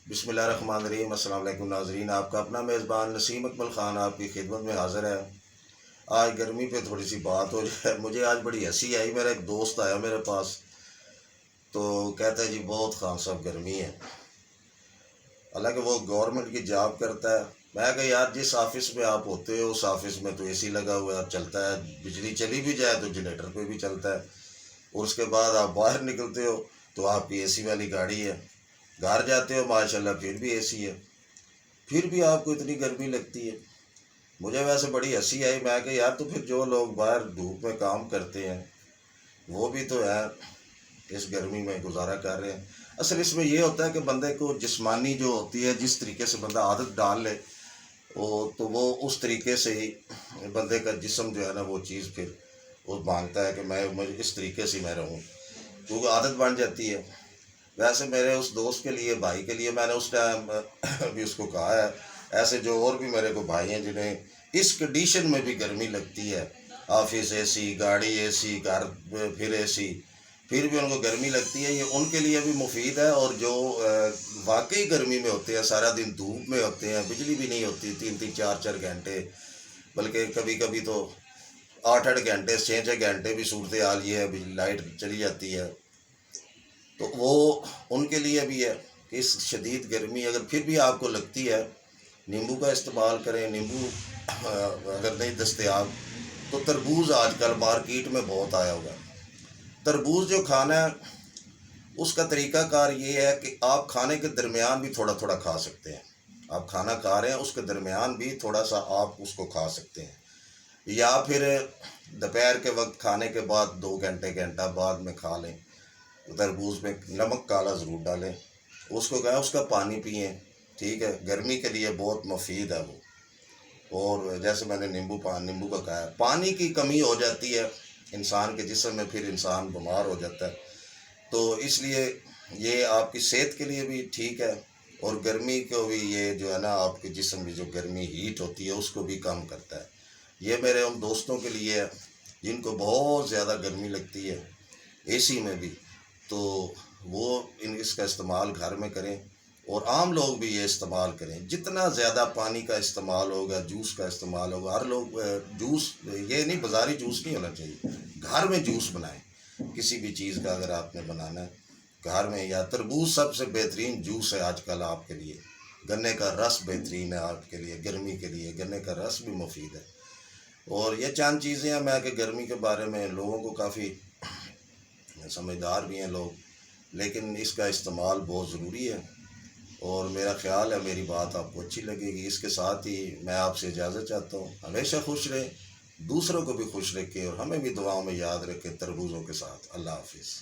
بسم اللہ الرحمن الرحیم۔ السلام علیکم ناظرین، آپ کا اپنا میزبان نسیم اکمل خان آپ کی خدمت میں حاضر ہے۔ آج گرمی پہ تھوڑی سی بات ہو جائے۔ مجھے آج بڑی ہنسی آئی، میرا ایک دوست آیا میرے پاس تو کہتا ہے جی بہت خان صاحب گرمی ہے، حالانکہ وہ گورنمنٹ کی جاب کرتا ہے۔ میں کہا یار جس آفس میں آپ ہوتے ہو اس آفس میں تو اے سی لگا ہوا ہے، چلتا ہے، بجلی چلی بھی جائے تو جنریٹر پہ بھی چلتا ہے، اور اس کے بعد آپ باہر نکلتے ہو تو آپ کی اے سی والی گاڑی ہے، گھر جاتے ہو ماشاءاللہ پھر بھی اے سی ہے، پھر بھی آپ کو اتنی گرمی لگتی ہے۔ مجھے ویسے بڑی ہنسی آئی، میں کہ یار تو پھر جو لوگ باہر دھوپ میں کام کرتے ہیں وہ بھی تو ہے اس گرمی میں گزارا کر رہے ہیں۔ اصل اس میں یہ ہوتا ہے کہ بندے کو جسمانی جو ہوتی ہے، جس طریقے سے بندہ عادت ڈال لے تو وہ اس طریقے سے ہی بندے کا جسم جو ہے نا وہ چیز پھر وہ مانگتا ہے کہ میں اس طریقے سے میں رہوں، کیونکہ عادت بن جاتی ہے۔ ویسے میرے اس دوست کے لیے، بھائی کے لیے، میں نے اس ٹائم بھی اس کو کہا ہے، ایسے جو اور بھی میرے کو بھائی ہیں جنہیں اس کنڈیشن میں بھی گرمی لگتی ہے، آفس اے سی، گاڑی اے سی، گھر پھر اے سی، پھر بھی ان کو گرمی لگتی ہے، یہ ان کے لیے بھی مفید ہے۔ اور جو واقعی گرمی میں ہوتے ہیں، سارا دن دھوپ میں ہوتے ہیں، بجلی بھی نہیں ہوتی 3 3 4 4 گھنٹے، بلکہ کبھی کبھی تو 8 8 گھنٹے 6 6 گھنٹے بھی صورتحال یہ ہے، بجلی لائٹ چلی جاتی ہے، تو وہ ان کے لیے بھی ہے کہ اس شدید گرمی اگر پھر بھی آپ کو لگتی ہے، نیمبو کا استعمال کریں۔ نیمبو اگر نہیں دستیاب تو تربوز آج کل مارکیٹ میں بہت آیا ہوگا، تربوز جو کھانا ہے اس کا طریقہ کار یہ ہے کہ آپ کھانے کے درمیان بھی تھوڑا تھوڑا کھا سکتے ہیں، آپ کھانا کھا رہے ہیں اس کے درمیان بھی تھوڑا سا آپ اس کو کھا سکتے ہیں، یا پھر دوپہر کے وقت کھانے کے بعد 2 گھنٹہ بعد میں کھا لیں۔ تربوز میں نمک کالا ضرور ڈالیں، اس کو کہا اس کا پانی پئیں، ٹھیک ہے، گرمی کے لیے بہت مفید ہے وہ۔ اور جیسے میں نے نیمبو کا کہا ہے، پانی کی کمی ہو جاتی ہے انسان کے جسم میں، پھر انسان بیمار ہو جاتا ہے، تو اس لیے یہ آپ کی صحت کے لیے بھی ٹھیک ہے، اور گرمی کو بھی یہ جو ہے نا آپ کے جسم میں جو گرمی ہیٹ ہوتی ہے اس کو بھی کم کرتا ہے۔ یہ میرے ان دوستوں کے لیے ہے جن کو بہت زیادہ گرمی لگتی ہے اے سی میں بھی، تو وہ اس کا استعمال گھر میں کریں، اور عام لوگ بھی یہ استعمال کریں۔ جتنا زیادہ پانی کا استعمال ہوگا، جوس کا استعمال ہوگا، ہر لوگ جوس، یہ نہیں بازاری جوس نہیں ہونا چاہیے، گھر میں جوس بنائیں۔ کسی بھی چیز کا اگر آپ نے بنانا ہے گھر میں، یا تربوز سب سے بہترین جوس ہے آج کل آپ کے لیے، گنے کا رس بہترین ہے آپ کے لیے، گرمی کے لیے گنے کا رس بھی مفید ہے۔ اور یہ چند چیزیں ہیں میں کہ گرمی کے بارے میں لوگوں کو کافی سمجھدار بھی ہیں لوگ، لیکن اس کا استعمال بہت ضروری ہے، اور میرا خیال ہے میری بات آپ کو اچھی لگے گی۔ اس کے ساتھ ہی میں آپ سے اجازت چاہتا ہوں، ہمیشہ خوش رہیں، دوسروں کو بھی خوش رکھیں، اور ہمیں بھی دعاؤں میں یاد رکھیں تربوزوں کے ساتھ۔ اللہ حافظ۔